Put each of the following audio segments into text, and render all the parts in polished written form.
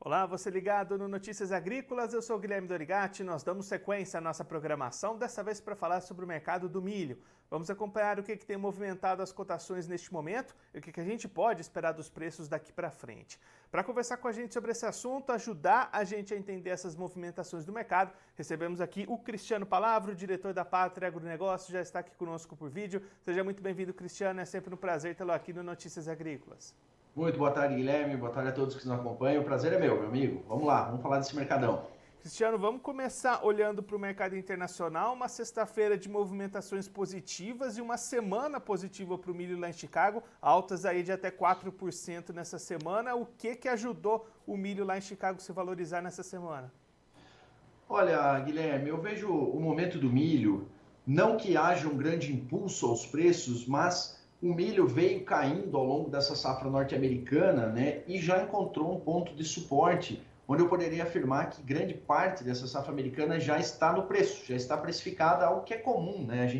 Olá, você ligado no Notícias Agrícolas, eu sou o Guilherme Dorigatti, nós damos sequência à nossa programação, dessa vez para falar sobre o mercado do milho. Vamos acompanhar o que tem movimentado as cotações neste momento e o que a gente pode esperar dos preços daqui para frente. Para conversar com a gente sobre esse assunto, ajudar a gente a entender essas movimentações do mercado, recebemos aqui o Cristiano Palavro, diretor da Pátria Agronegócio, já está aqui conosco por vídeo. Seja muito bem-vindo, Cristiano, é sempre um prazer tê-lo aqui no Notícias Agrícolas. Muito boa tarde, Guilherme. Boa tarde a todos que nos acompanham. O prazer é meu amigo. Vamos lá, vamos falar desse mercadão. Cristiano, vamos começar olhando para o mercado internacional. Uma sexta-feira de movimentações positivas e uma semana positiva para o milho lá em Chicago, altas aí de até 4% nessa semana. O que ajudou o milho lá em Chicago se valorizar nessa semana? Olha, Guilherme, eu vejo o momento do milho, não que haja um grande impulso aos preços, mas o milho veio caindo ao longo dessa safra norte-americana, né, e já encontrou um ponto de suporte, onde eu poderia afirmar que grande parte dessa safra americana já está no preço, já está precificada, algo que é comum, né?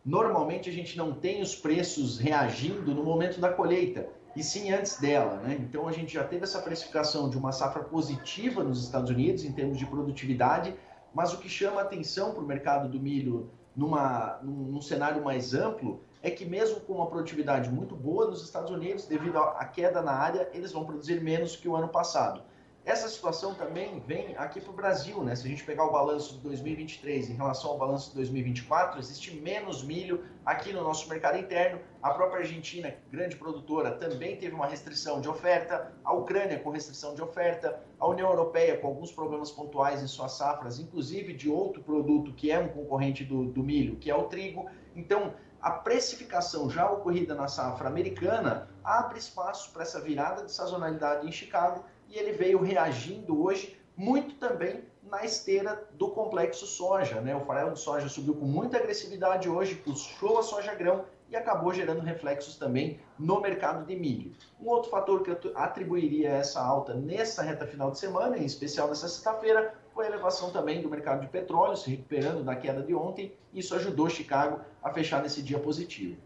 Normalmente a gente não tem os preços reagindo no momento da colheita, e sim antes dela, né? Então a gente já teve essa precificação de uma safra positiva nos Estados Unidos em termos de produtividade, mas o que chama a atenção para o mercado do milho num cenário mais amplo é que mesmo com uma produtividade muito boa nos Estados Unidos, devido à queda na área, eles vão produzir menos que o ano passado. Essa situação também vem aqui para o Brasil, né? Se a gente pegar o balanço de 2023 em relação ao balanço de 2024, existe menos milho aqui no nosso mercado interno. A própria Argentina, grande produtora, também teve uma restrição de oferta, a Ucrânia com restrição de oferta, a União Europeia com alguns problemas pontuais em suas safras, inclusive de outro produto que é um concorrente do milho, que é o trigo. Então, a precificação já ocorrida na safra americana abre espaço para essa virada de sazonalidade em Chicago, e ele veio reagindo hoje muito também na esteira do complexo soja, né? O farelo de soja subiu com muita agressividade hoje, puxou a soja grão e acabou gerando reflexos também no mercado de milho. Um outro fator que eu atribuiria a essa alta nessa reta final de semana, em especial nessa sexta-feira, foi a elevação também do mercado de petróleo, se recuperando da queda de ontem. Isso ajudou Chicago a fechar nesse dia positivo.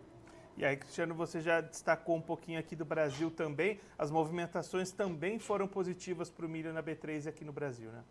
E aí, Cristiano, você já destacou um pouquinho aqui do Brasil também. As movimentações também foram positivas para o milho na B3 aqui no Brasil, né?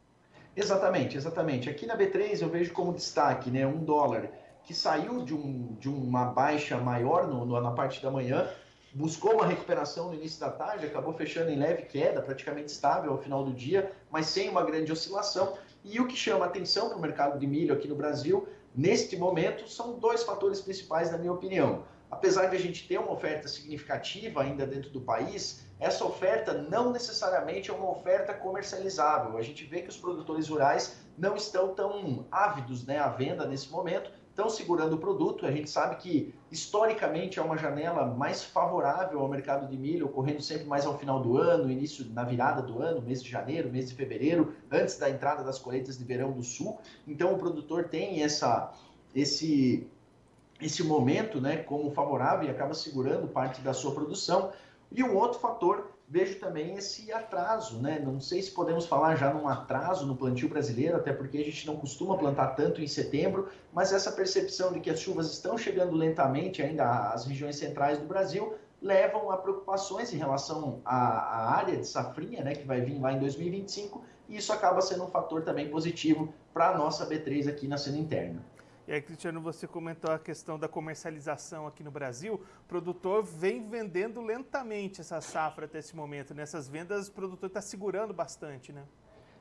Exatamente, exatamente. Aqui na B3 eu vejo como destaque, né, $1 que saiu de uma baixa maior na parte da manhã, buscou uma recuperação no início da tarde, acabou fechando em leve queda, praticamente estável ao final do dia, mas sem uma grande oscilação. E o que chama atenção para o mercado de milho aqui no Brasil, neste momento, são dois fatores principais, na minha opinião. Apesar de a gente ter uma oferta significativa ainda dentro do país, essa oferta não necessariamente é uma oferta comercializável. A gente vê que os produtores rurais não estão tão ávidos, né, à venda nesse momento, estão segurando o produto. A gente sabe que historicamente é uma janela mais favorável ao mercado de milho, ocorrendo sempre mais ao final do ano, início na virada do ano, mês de janeiro, mês de fevereiro, antes da entrada das colheitas de verão do sul. Então o produtor tem esse momento, né, como favorável e acaba segurando parte da sua produção. E um outro fator, vejo também esse atraso, né? Não sei se podemos falar já num atraso no plantio brasileiro, até porque a gente não costuma plantar tanto em setembro, mas essa percepção de que as chuvas estão chegando lentamente ainda às regiões centrais do Brasil levam a preocupações em relação à área de safrinha, né, que vai vir lá em 2025, e isso acaba sendo um fator também positivo para a nossa B3 aqui na cena interna. E aí, Cristiano, você comentou a questão da comercialização aqui no Brasil. O produtor vem vendendo lentamente essa safra até esse momento. Nessas vendas, o produtor está segurando bastante, né?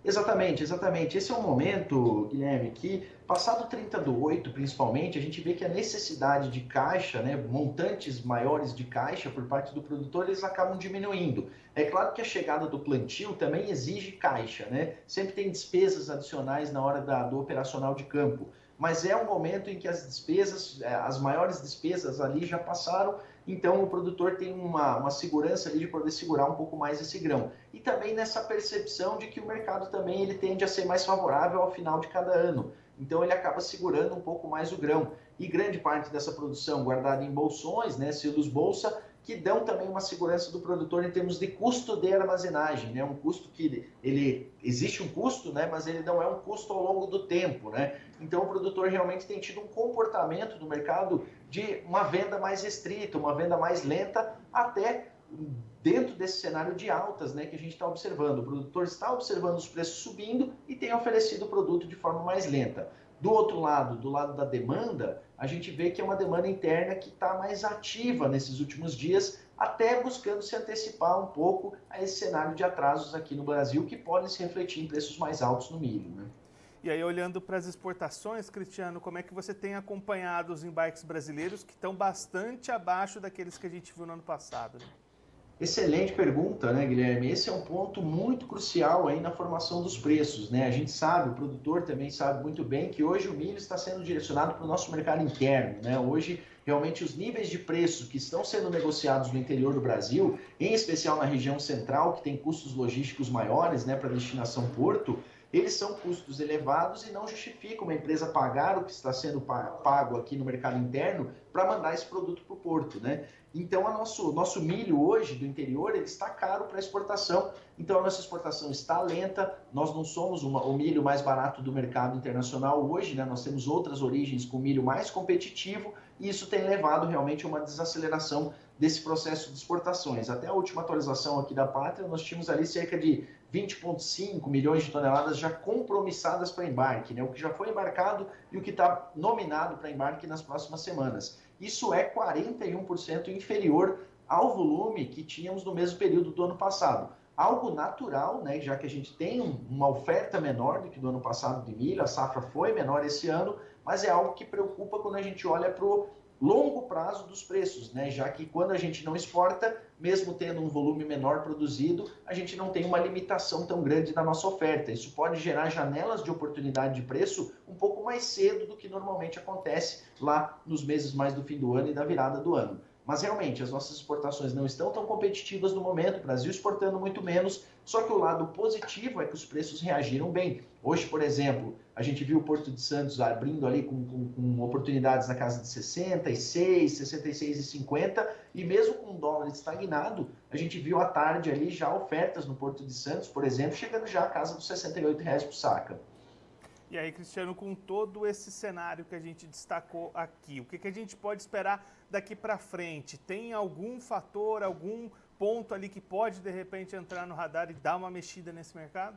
Exatamente, exatamente. Esse é um momento, Guilherme, que passado 30/8, principalmente, a gente vê que a necessidade de caixa, né, montantes maiores de caixa por parte do produtor, eles acabam diminuindo. É claro que a chegada do plantio também exige caixa, né? Sempre tem despesas adicionais na hora do operacional de campo, mas é um momento em que as despesas, as maiores despesas ali já passaram, então o produtor tem uma segurança ali de poder segurar um pouco mais esse grão. E também nessa percepção de que o mercado também ele tende a ser mais favorável ao final de cada ano. Então ele acaba segurando um pouco mais o grão. E grande parte dessa produção guardada em bolsões, né, silos bolsa, que dão também uma segurança do produtor em termos de custo de armazenagem, né? Um custo que existe um custo, né? Mas ele não é um custo ao longo do tempo, né? Então o produtor realmente tem tido um comportamento no mercado de uma venda mais restrita, uma venda mais lenta, até dentro desse cenário de altas, né, que a gente está observando. O produtor está observando os preços subindo e tem oferecido o produto de forma mais lenta. Do outro lado, do lado da demanda, a gente vê que é uma demanda interna que está mais ativa nesses últimos dias, até buscando se antecipar um pouco a esse cenário de atrasos aqui no Brasil, que podem se refletir em preços mais altos no milho, né? E aí, olhando para as exportações, Cristiano, como é que você tem acompanhado os embarques brasileiros que estão bastante abaixo daqueles que a gente viu no ano passado, né? Excelente pergunta, né, Guilherme? Esse é um ponto muito crucial aí na formação dos preços, né? A gente sabe, o produtor também sabe muito bem que hoje o milho está sendo direcionado para o nosso mercado interno, né? Hoje, realmente, os níveis de preço que estão sendo negociados no interior do Brasil, em especial na região central, que tem custos logísticos maiores, né, para destinação porto, eles são custos elevados e não justificam uma empresa pagar o que está sendo pago aqui no mercado interno para mandar esse produto para o porto, né? Então, nosso milho hoje do interior ele está caro para exportação, então a nossa exportação está lenta, nós não somos o milho mais barato do mercado internacional hoje, né? Nós temos outras origens com milho mais competitivo e isso tem levado realmente a uma desaceleração desse processo de exportações. Até a última atualização aqui da Pátria, nós tínhamos ali cerca de 20,5 milhões de toneladas já compromissadas para embarque, né? O que já foi embarcado e o que está nominado para embarque nas próximas semanas. Isso é 41% inferior ao volume que tínhamos no mesmo período do ano passado. Algo natural, né? Já que a gente tem uma oferta menor do que do ano passado de milho, a safra foi menor esse ano, mas é algo que preocupa quando a gente olha para o longo prazo dos preços, né? Já que quando a gente não exporta, mesmo tendo um volume menor produzido, a gente não tem uma limitação tão grande na nossa oferta. Isso pode gerar janelas de oportunidade de preço um pouco mais cedo do que normalmente acontece lá nos meses mais do fim do ano e da virada do ano. Mas realmente as nossas exportações não estão tão competitivas no momento, o Brasil exportando muito menos, só que o lado positivo é que os preços reagiram bem. Hoje, por exemplo, a gente viu o Porto de Santos abrindo ali com oportunidades na casa de 66, 66,50 e mesmo com o dólar estagnado, a gente viu à tarde ali já ofertas no Porto de Santos, por exemplo, chegando já à casa dos R$ 68 por saca. E aí, Cristiano, com todo esse cenário que a gente destacou aqui, o que a gente pode esperar daqui para frente? Tem algum fator, algum ponto ali que pode, de repente, entrar no radar e dar uma mexida nesse mercado?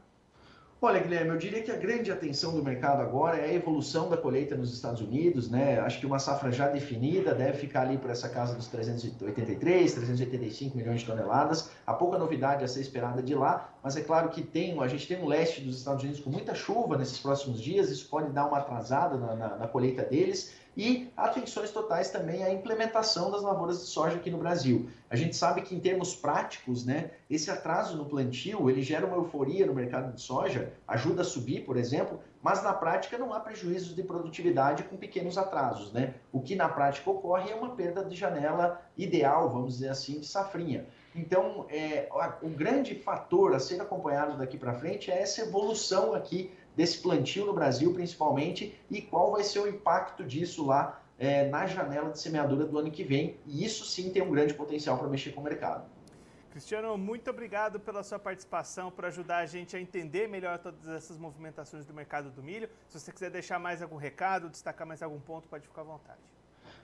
Olha, Guilherme, eu diria que a grande atenção do mercado agora é a evolução da colheita nos Estados Unidos, né? Acho que uma safra já definida deve ficar ali por essa casa dos 383, 385 milhões de toneladas. Há pouca novidade a ser esperada de lá, mas é claro que a gente tem um leste dos Estados Unidos com muita chuva nesses próximos dias, isso pode dar uma atrasada na colheita deles. E atenções totais também à implementação das lavouras de soja aqui no Brasil. A gente sabe que em termos práticos, né, esse atraso no plantio, ele gera uma euforia no mercado de soja, ajuda a subir, por exemplo, mas na prática não há prejuízos de produtividade com pequenos atrasos, né? O que na prática ocorre é uma perda de janela ideal, vamos dizer assim, de safrinha. Então, o grande fator a ser acompanhado daqui para frente é essa evolução aqui desse plantio no Brasil, principalmente, e qual vai ser o impacto disso lá na janela de semeadura do ano que vem. E isso sim tem um grande potencial para mexer com o mercado. Cristiano, muito obrigado pela sua participação, por ajudar a gente a entender melhor todas essas movimentações do mercado do milho. Se você quiser deixar mais algum recado, destacar mais algum ponto, pode ficar à vontade.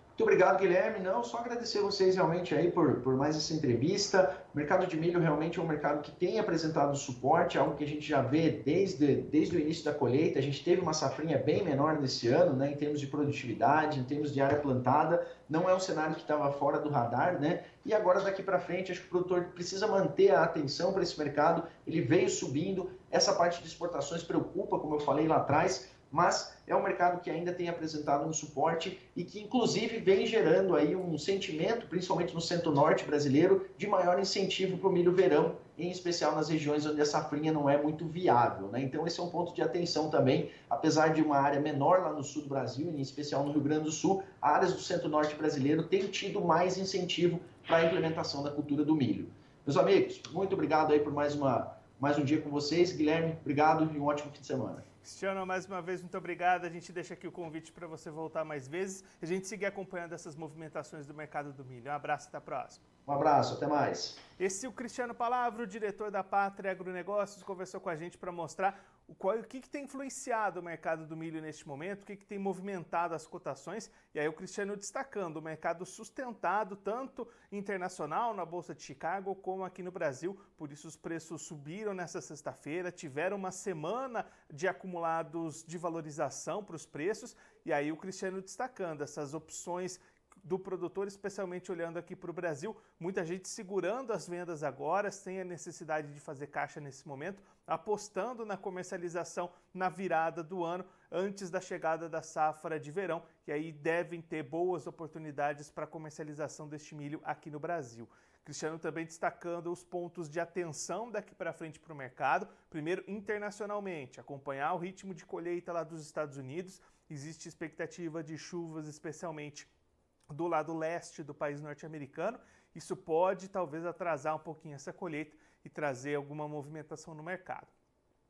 Muito obrigado, Guilherme. Não, só agradecer vocês realmente aí por mais essa entrevista. O mercado de milho realmente é um mercado que tem apresentado suporte, algo que a gente já vê desde o início da colheita. A gente teve uma safrinha bem menor nesse ano, né, em termos de produtividade, em termos de área plantada. Não é um cenário que estava fora do radar, né? E agora daqui para frente, acho que o produtor precisa manter a atenção para esse mercado. Ele veio subindo. Essa parte de exportações preocupa, como eu falei lá atrás, mas é um mercado que ainda tem apresentado um suporte e que inclusive vem gerando aí um sentimento, principalmente no centro-norte brasileiro, de maior incentivo para o milho verão, em especial nas regiões onde a safrinha não é muito viável, né? Então esse é um ponto de atenção também, apesar de uma área menor lá no sul do Brasil, em especial no Rio Grande do Sul, áreas do centro-norte brasileiro têm tido mais incentivo para a implementação da cultura do milho. Meus amigos, muito obrigado aí por mais um dia com vocês. Guilherme, obrigado e um ótimo fim de semana. Cristiano, mais uma vez, muito obrigado. A gente deixa aqui o convite para você voltar mais vezes e a gente seguir acompanhando essas movimentações do mercado do milho. Um abraço, até a próxima. Um abraço, até mais. Esse é o Cristiano Palavro, diretor da Pátria Agronegócios, conversou com a gente para mostrar O que tem influenciado o mercado do milho neste momento, o que tem movimentado as cotações, e aí o Cristiano destacando o mercado sustentado tanto internacional na Bolsa de Chicago como aqui no Brasil, por isso os preços subiram nessa sexta-feira, tiveram uma semana de acumulados de valorização para os preços, e aí o Cristiano destacando essas opções do produtor, especialmente olhando aqui para o Brasil, muita gente segurando as vendas agora, sem a necessidade de fazer caixa nesse momento, apostando na comercialização na virada do ano, antes da chegada da safra de verão, que aí devem ter boas oportunidades para comercialização deste milho aqui no Brasil. Cristiano também destacando os pontos de atenção daqui para frente para o mercado. Primeiro, internacionalmente, acompanhar o ritmo de colheita lá dos Estados Unidos. Existe expectativa de chuvas, especialmente do lado leste do país norte-americano. Isso pode talvez atrasar um pouquinho essa colheita e trazer alguma movimentação no mercado.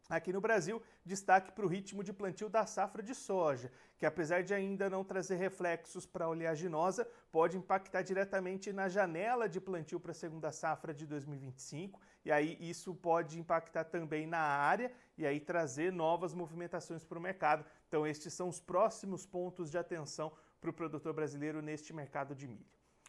Aqui no Brasil, destaque para o ritmo de plantio da safra de soja, que apesar de ainda não trazer reflexos para a oleaginosa, pode impactar diretamente na janela de plantio para a segunda safra de 2025, e aí isso pode impactar também na área e aí trazer novas movimentações para o mercado. Então estes são os próximos pontos de atenção para o produtor brasileiro neste mercado de milho.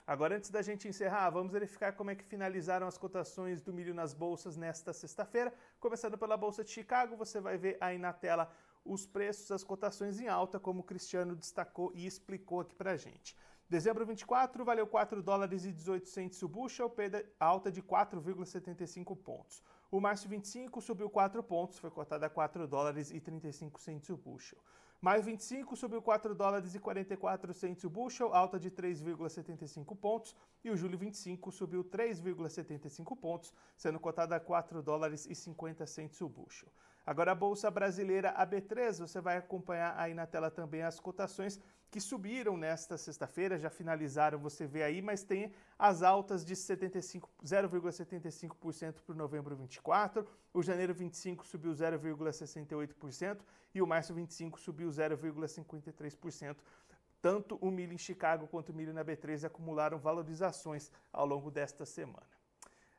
Agora, antes da gente encerrar, vamos verificar como é que finalizaram as cotações do milho nas bolsas nesta sexta-feira. Começando pela Bolsa de Chicago, você vai ver aí na tela os preços, as cotações em alta, como o Cristiano destacou e explicou aqui pra gente. Dezembro 24 valeu $4,18 o bushel, alta de 4,75 pontos. O março 25 subiu 4 pontos, foi cotado a $4,35 o bushel. Maio 25 subiu $4,44 o bushel, alta de 3,75 pontos. E o julho 25 subiu 3,75 pontos, sendo cotado a $4,50 o bushel. Agora a Bolsa Brasileira AB3, você vai acompanhar aí na tela também as cotações que subiram nesta sexta-feira, já finalizaram, você vê aí, mas tem as altas de 0,75% para o novembro 24, o janeiro 25 subiu 0,68% e o março 25 subiu 0,53%. Tanto o milho em Chicago quanto o milho na B3 acumularam valorizações ao longo desta semana.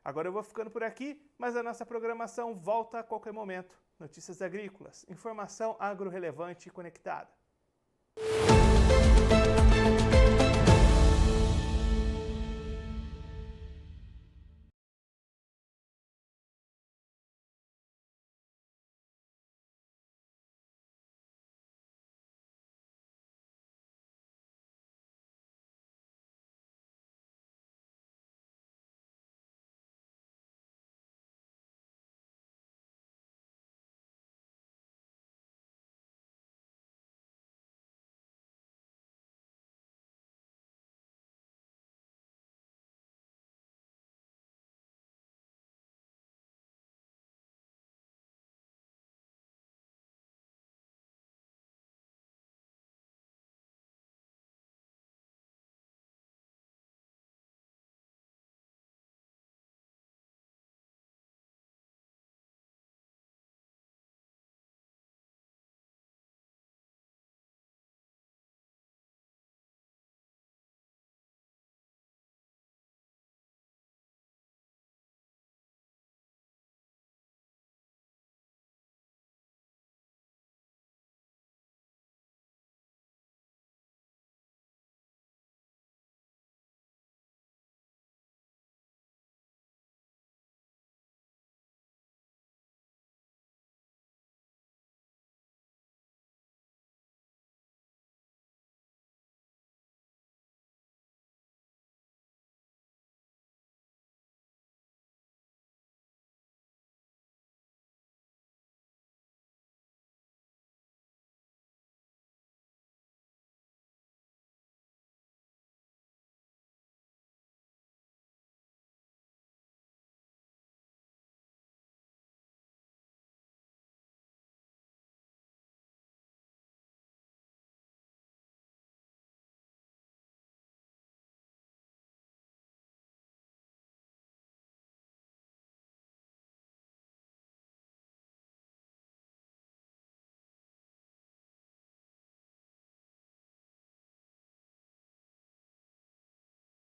Agora eu vou ficando por aqui, mas a nossa programação volta a qualquer momento. Notícias agrícolas, informação agro-relevante e conectada.